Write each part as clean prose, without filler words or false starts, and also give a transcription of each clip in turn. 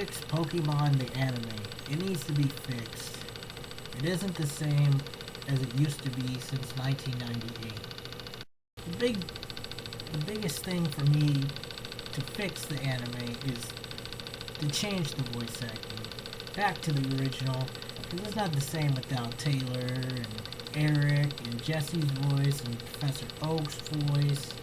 fix Pokemon the anime. It needs to be fixed. It isn't the same as it used to be since 1998. The biggest thing for me to fix the anime is to change the voice acting back to the original, because it's not the same without Taylor and Eric and Jesse's voice and Professor Oak's voice.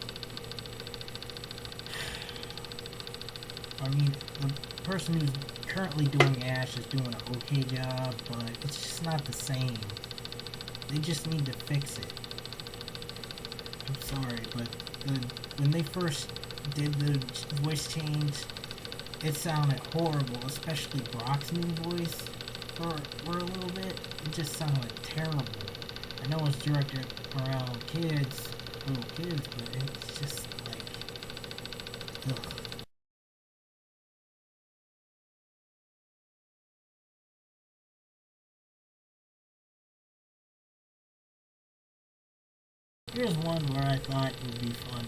I mean, the person who's currently doing Ash is doing an okay job, but it's just not the same. They just need to fix it. I'm sorry, but when they first did the voice change, it sounded horrible, especially Brock's new voice for a little bit. It just sounded terrible. I know it's directed around little kids, but it's just like, ugh. Here's one where I thought it would be fun.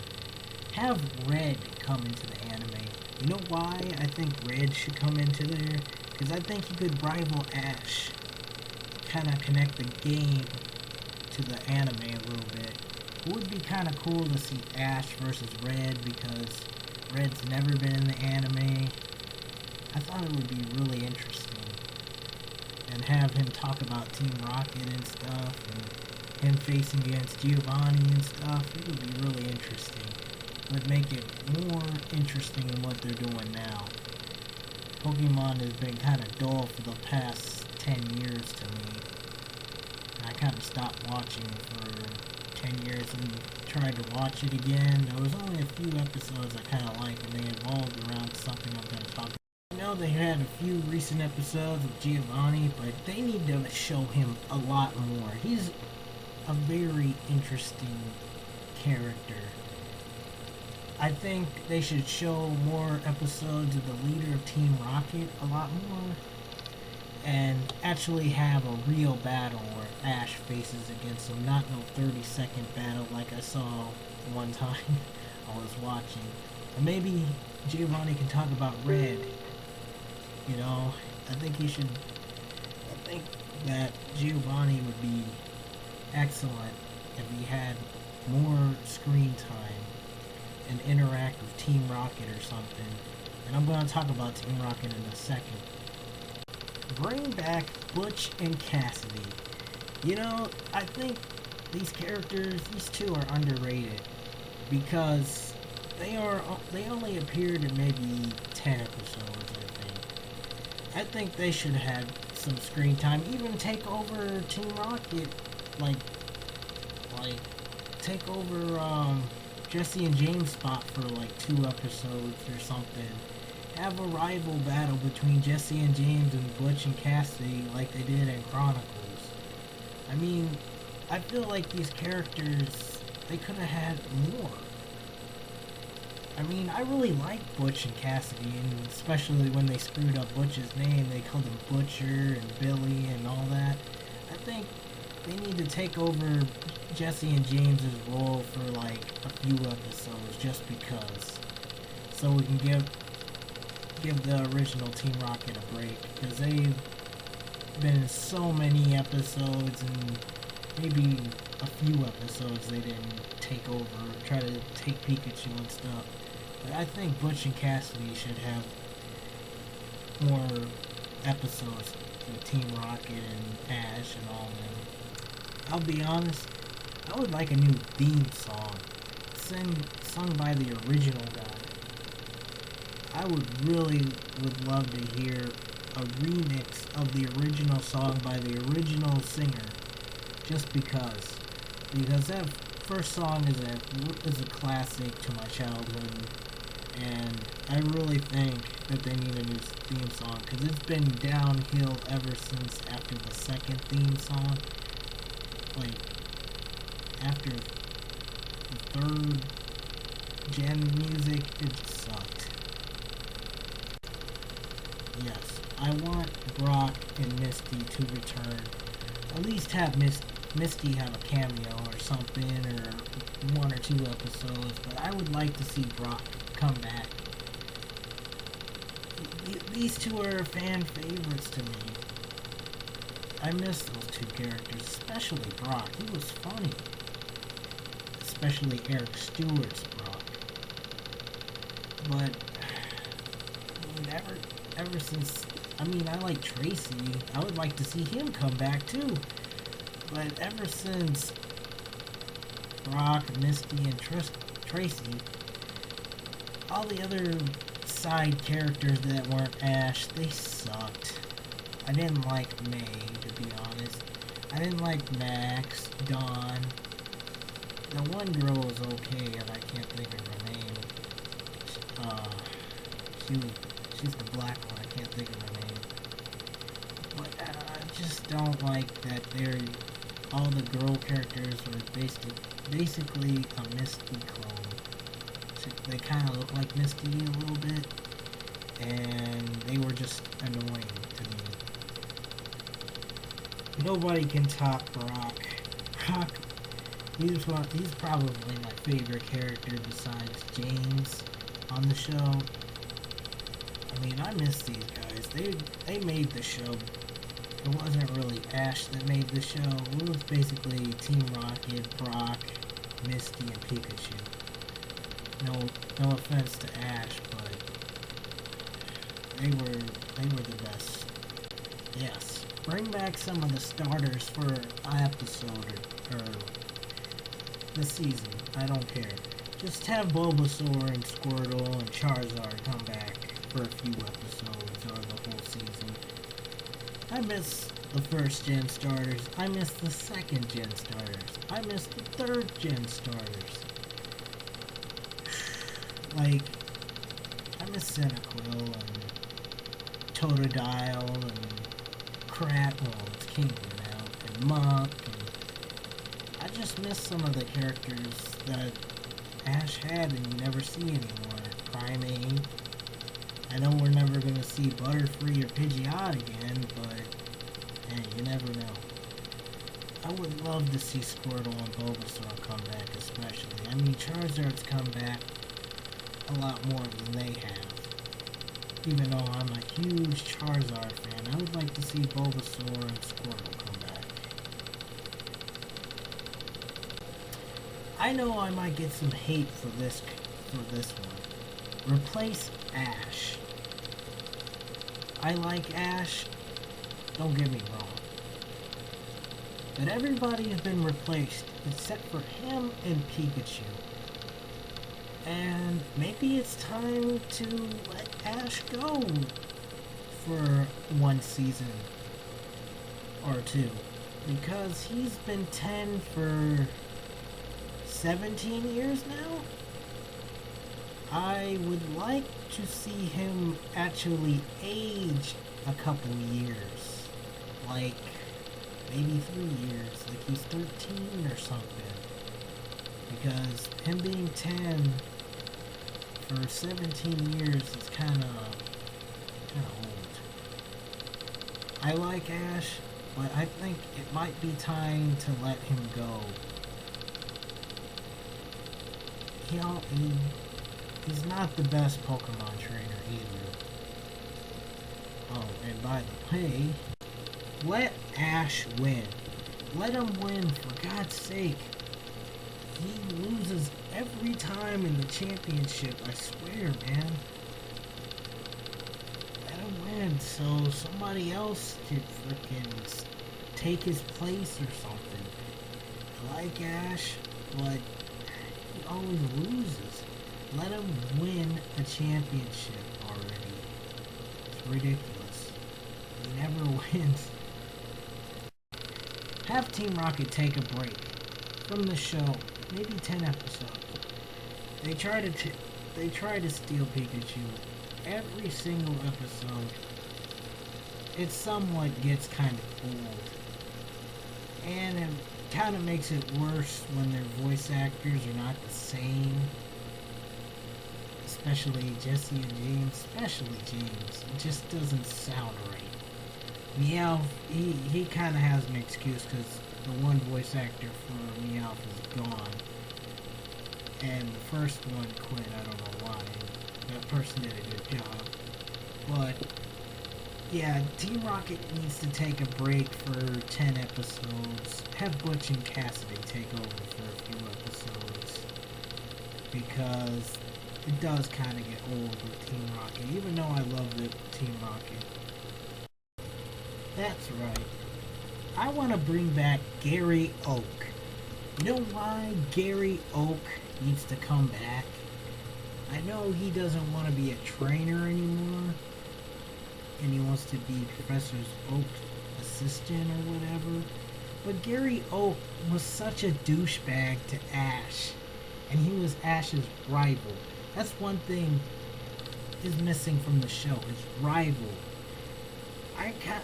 Have Red come into the anime. You know why I think Red should come into there? Because I think he could rival Ash. Kind of connect the game to the anime a little bit. It would be kind of cool to see Ash versus Red, because Red's never been in the anime. I thought it would be really interesting. And have him talk about Team Rocket and stuff, and him facing against Giovanni and stuff. It would be really interesting. It would make it more interesting than what they're doing now. Pokemon has been kind of dull for the past 10 years to me. And I kind of stopped watching for 10 years and tried to watch it again. There was only a few episodes I kind of liked, and they evolved around something I'm going to talk about. I know they had a few recent episodes of Giovanni, but they need to show him a lot more. He's a very interesting character. I think they should show more episodes of the leader of Team Rocket a lot more, and actually have a real battle where Ash faces against him, not no 30-second battle like I saw one time I was watching. And maybe Giovanni can talk about Red. You know, I think that Giovanni would be excellent if he had more screen time and interact with Team Rocket or something. And I'm going to talk about Team Rocket in a second. Bring back Butch and Cassidy. You know, I think these two are underrated, because they only appeared in maybe 10 episodes, I think. I think they should have some screen time, even take over Team Rocket, like take over Jesse and James spot for like 2 episodes or something. Have a rival battle between Jesse and James and Butch and Cassidy like they did in Chronicles. I mean, I feel like these characters, they could have had more. I mean, I really like Butch and Cassidy, and especially when they screwed up Butch's name, they called him Butcher and Billy and all that. I think they need to take over Jesse and James's role for like a few episodes, just because, so we can give the original Team Rocket a break, because they've been in so many episodes, and maybe a few episodes they didn't take over, try to take Pikachu and stuff. But I think Butch and Cassidy should have more episodes with Team Rocket and Ash and all them. I'll be honest, I would like a new theme song sung by the original guy. I would love to hear a remix of the original song by the original singer, just because that first song is a classic to my childhood, and I really think that they need a new theme song, because it's been downhill ever since after the second theme song. Like, after the third gen music, it just sucked. Yes, I want Brock and Misty to return. At least have Misty have a cameo or something, or 1 or 2 episodes, but I would like to see Brock come back. these two are fan favorites to me. I miss those two characters, especially Brock. He was funny. Especially Eric Stewart's Brock. But ever since, I mean, I like Tracy. I would like to see him come back too. But ever since Brock, Misty, and Tracy, all the other side characters that weren't Ash, they sucked. I didn't like May, to be honest. I didn't like Max, Dawn. The one girl was okay, and I can't think of her name. She's the black one. I can't think of her name. But I just don't like that all the girl characters were basically a Misty clone. So they kind of look like Misty a little bit, and they were just annoying to me. Nobody can top Brock. Brock, he's probably my favorite character besides James on the show. I mean, I miss these guys. They made the show. It wasn't really Ash that made the show. It was basically Team Rocket, Brock, Misty, and Pikachu. No offense to Ash, but they were the best. Yes. Bring back some of the starters for an episode or the season. I don't care. Just have Bulbasaur and Squirtle and Charizard come back for a few episodes or the whole season. I miss the first gen starters. I miss the second gen starters. I miss the third gen starters. Like, I miss Cyndaquil and Totodile and Crap. Well, it's Kingler now. And Muk. And I just miss some of the characters that Ash had and you never see anymore. Primeape. I know we're never going to see Butterfree or Pidgeot again, but hey, you never know. I would love to see Squirtle and Bulbasaur come back especially. I mean, Charizard's come back a lot more than they have. Even though I'm a huge Charizard fan, I would like to see Bulbasaur and Squirtle come back. I know I might get some hate for this one. Replace Ash. I like Ash, don't get me wrong. But everybody has been replaced except for him and Pikachu. And maybe it's time to let Ash go for one season or two. Because he's been 10 for 17 years now? I would like to see him actually age a couple years. Like, maybe 3 years. Like he's 13 or something. Because him being 10 for 17 years is kind of old. I like Ash, but I think it might be time to let him go. He's not the best Pokemon trainer either. Oh, and by the way, let Ash win. Let him win, for God's sake. He loses every time in the championship, I swear, man. Let him win so somebody else could frickin' take his place or something. I like Ash, but he always loses. Let him win a championship already. It's ridiculous. He never wins. Have Team Rocket take a break from the show. Maybe 10 episodes. They try to steal Pikachu every single episode. It somewhat gets kind of old. And it kind of makes it worse when their voice actors are not the same. Especially Jesse and James. Especially James. It just doesn't sound right. Meowth, he kind of has an excuse because the one voice actor for Meowth is gone. And the first one quit, I don't know why. That person did a good job. But Yeah, Team Rocket needs to take a break for 10 episodes. Have Butch and Cassidy take over for a few episodes. Because it does kind of get old with Team Rocket, even though I love the Team Rocket. That's right. I want to bring back Gary Oak. You know why Gary Oak needs to come back? I know he doesn't want to be a trainer anymore, and he wants to be Professor Oak's assistant or whatever. But Gary Oak was such a douchebag to Ash, and he was Ash's rival. That's one thing is missing from the show, his rival.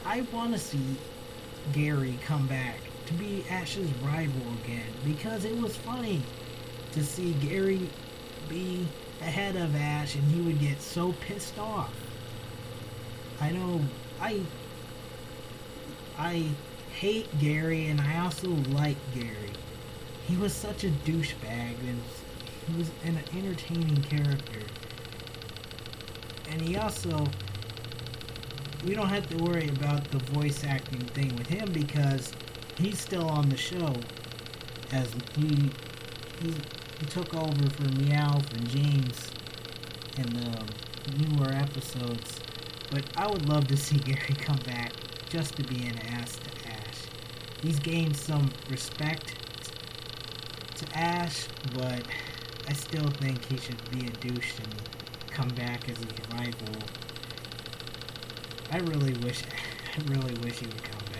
I want to see Gary come back to be Ash's rival again because it was funny to see Gary be ahead of Ash and he would get so pissed off. I know I hate Gary and I also like Gary. He was such a douchebag and he was an entertaining character. And he also we don't have to worry about the voice acting thing with him because he's still on the show as he took over for Meowth and James in the newer episodes. But I would love to see Gary come back just to be an ass to Ash. He's gained some respect to Ash, but I still think he should be a douche and come back as his rival. I really wish he would come back.